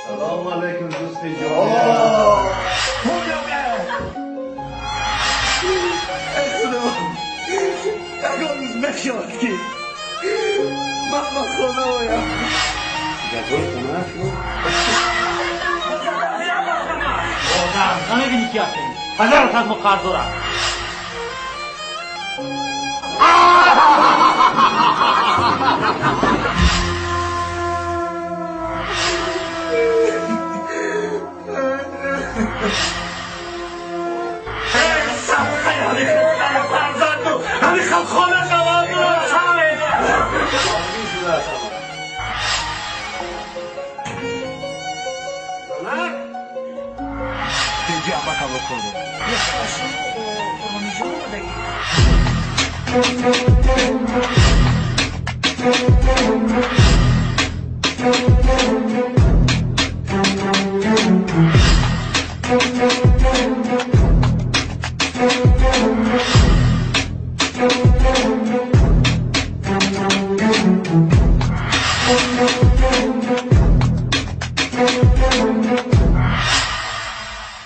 سلام علیکم دوست جان. روز نشد که من خونه بایم گذار خونه شو بازم نمیبینی که هستی هزارت از ما قرض دارم همیخوام خونه قوام دارم اینجا اما کامو کنه یه خواهشون قرآنی جان رو بگیر